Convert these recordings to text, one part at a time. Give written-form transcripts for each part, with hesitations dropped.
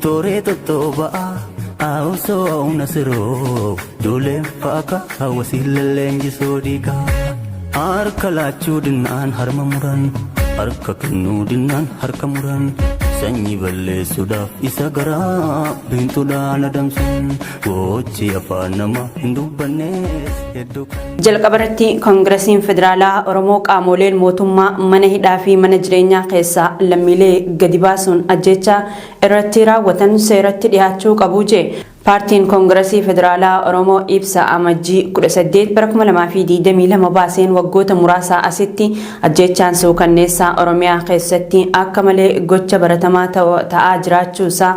Toreto toba auso nasiro dole faka hawasilalenji sodika arkalachu dinan harmamuran harka kanu dinan harka muran sanyi balle sudaf isa gara bintu dana damsun gochi afanama hindubanes edukan jalqabarratti koongiresiin federaalaa oromoo qaamoleen mootummaa mana hidhaa fi mana jireenyaa keessaa lammiilee gadi baasuun ajjeechaa irratti raawwatan seeratti dhiyaachuu qabu jee paartiin koongiresii federaalaa oromoo ibsa amajjii 18 bara 2022 baaseen waggoota muraasaa asitti ajjeechaan suukanneessaa oromiyaa keessatti akka malee gocha baratamaa ta'aa jiraachuusaa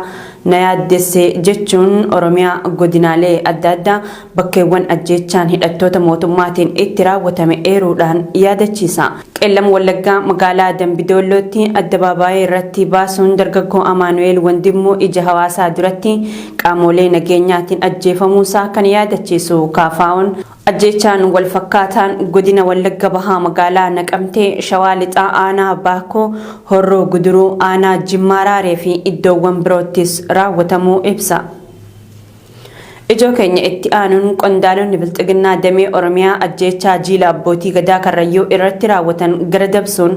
na yaaddesse jechuun oromiyaa godinaalee adda addaa bakkeewwan ajjeechaan hidhattoota mootummaatiin itti raawwatame eeruudhaan yaadachiisa. qellam wallaggaa magaalaa Dambidollootti addabaabaayii irratti baasuun dargaggoo Amaanu'eel Wandimmoo ija hawaasaa duratti qaamolee nageenyaatiin ajjeefamuusaa kan yaadachiisu kaafaa'uun ajjeechaan wal fakkaataan godina wallagga bahaa magaalaa Naqamtee Shawaa Lixaa aanaa Baakoo Horroo Guduruu aanaa Jimmaaraaree fi iddoowwan biroottis raawwatamuu ibsa. Ijoo keenya itti aanuun qondaalonni bilxiginnaa damee oromiyaa ajjeechaa jiila abbootii gadaa karrayyuu irratti raawwatan gara dabsuun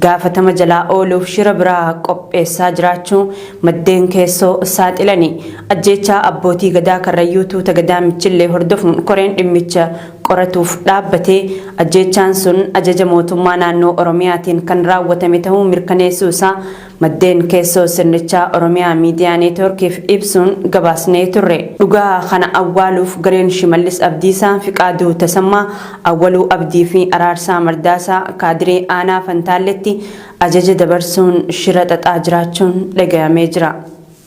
gaafatama jalaa ooluuf shira biraa qopheessaa jiraachuu maddeen keessoo saaxilani. Ajjeechaa abbootii gadaa karrayyuu tuuta gadaa michillee hordofuun koreen dhimmicha qoratuuf dhaabbatee ajjeechaan sun ajaja mootummaa naannoo oromiyaatiin kan raawwatame ta'uu mirkaneessuusaa maddeen keessoo sirnichaa oromiyaa miidiyaa neetworkiif ibsuun gabaasnee turre. Dhugaa kana awwaaluuf gareen Shimallis Abdiisaa Fiqaaduu Tasammaa Awwaluu Abdii fi Araarsaa Mardaasaa Kaadiree Aanaa Fantaalletti ajaja dabarsuun shira xaxaa jiraachuun dhaga'amee jira.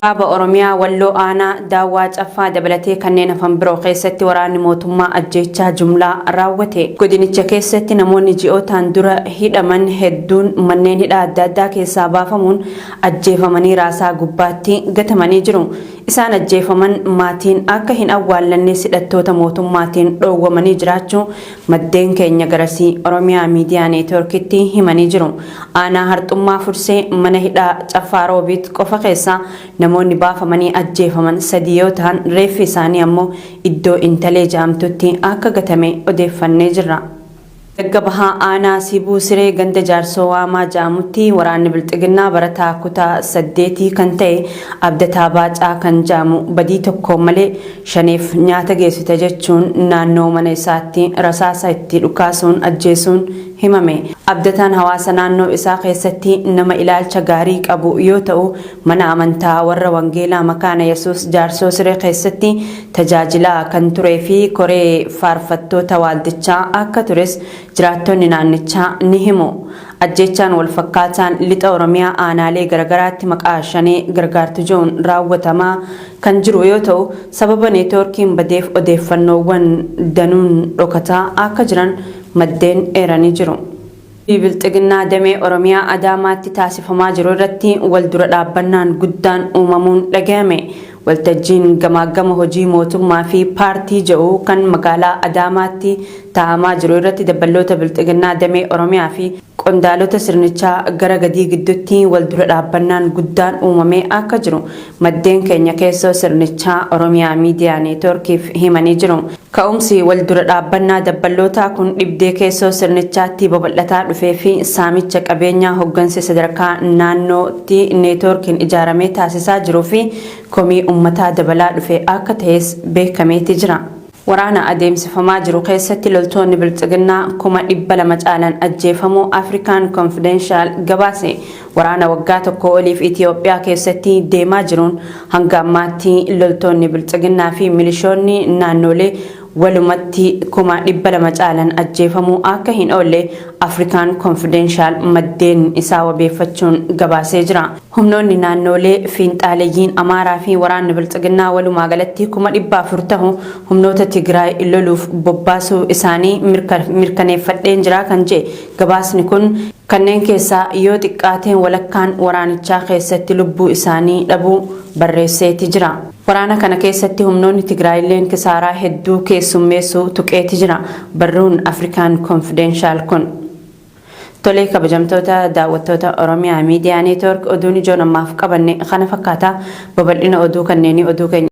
Kaaba Oromiyaa Walloo Aanaa Daawwaa Caffaa dabalatee kanneen hafan biroo keessatti waraanni mootummaa ajjeechaa jumlaa raawwate. Godinicha keessatti namoonni ji'ootaan dura hidhaman hedduun manneen hidhaa adda addaa keessaa baafamuun ajjeefamanii raasaa gubbaatti gatamanii jiru. Isaan ajjeefaman maatiin akka hin awwaallanne hidhattoota mootummaatiin dhoowwamanii jiraachuu maddeen keenya garasii Oromiyaa miidiyaa neetworkitti himanii jiru. Aanaa Harxummaa Fursee mana hidhaa Caffaa Roobiit qofa keessaa namoonni baafamanii ajjeefaman 3 yoo ta'an reeffi isaanii ammoo iddoo Intalee jaamtutti akka gatame odeeffannee jirra. Gaggabahaa aanaa Sibuu Siree ganda Jaarsoo Waamaa jaamutti waraanni bilxiginnaa barataa kutaa 8 kan ta'e Abdataa Baacaa kan jaamu badii tokko malee 5f nyaata geessite jechuun naannoo mana isaatti rasaasa itti dhukaasuun ajjeesuun himame. Abdataan hawaasa naannoo isaa keessatti nama ilaalcha gaarii qabu yoo ta'u mana amantaa warra wangeelaa Makaana Yesuus Jaarsoo Siree keessatti tajaajilaa kan turee fi koree faarfattoota waaldichaa akka tures jiraattonni naannichaa ni himu. Ajjeechaan wal fakkaataan lixa Oromiyaa aanaalee garagaraatti maqaa shanee gargaartu joon raawwatamaa kan jiru yoo ta'u sababa neetworkiin badeef odeeffannoowwan danuun dhokataa akka jiran maddeen eeranii jiru. Bilxiginnaa damee Oromiyaa Adaamaatti taasifamaa jiru irratti wal dura dhaabbannaan guddaan uumamuun dhaga'ame. Waltajjiin gamaagama hojii mootummaa fi paartii jedhu kan magaalaa Adaamaatti taa'amaa jiru irratti dabballoota bilxiginnaa damee Oromiyaa fi qondaalota sirnichaa gara gadii gidduutti wal dura dhaabbannaan guddaan uumamee akka jiru maddeen keenya keessoo sirnichaa Oromiyaa miidiyaa neetworkiif himanii jiru. Ka'umsi wal dura dhaabbannaa dabballootaa kun dhibdee keessoo sirnichaatti babal'ataa dhufee fi saamicha qabeenyaa hoggansa sadarkaa naannootti neetworkiin ijaaramee taasisaa jiruu fi komii ummataa dabalaa dhufee akka ta'es beekameeti jira. Waraana adeemsifamaa jiru keessatti loltoonni bilxiginnaa 200 caalan ajjeefamuu Afrikaan Confidential gabaase. Waraana waggaa tokko oliif Itoophiyaa keessatti deemaa jiruun hanga ammaatti loltoonni bilxiginnaa fi milishoonni naannolee walumatti 200 caalan ajjeefamuu akka hin oolle Afrikaan Confidential maddeen isaa wabeeffachuun gabaasee jira. Humnoonni naannolee fiinxaaleeyyiin Amaaraa fi waraanni bilxiginnaa walumaa galatti 400 ta'u humnoota Tigraay loluuf bobbaasuu isaanii mirkaneeffadheen jira kan jedhe gabaasni kun kanneen keessaa yoo xiqqaateen walakkaan waraanichaa keessatti lubbuu isaanii dhabuu barreesseeti jira. Waraana kana keessatti humnoonni Tigraayilleen kisaaraa hedduu keessummeessuu tuqeeti jira. Barruun Afrikaan Confidential kun Tolee kabajamtoota daawwattoota Oromiyaa Miidiyaa Neetwoork oduun ijoon ammaaf qabanne kana fakkaata babal'ina oduu kanneenii oduu keenya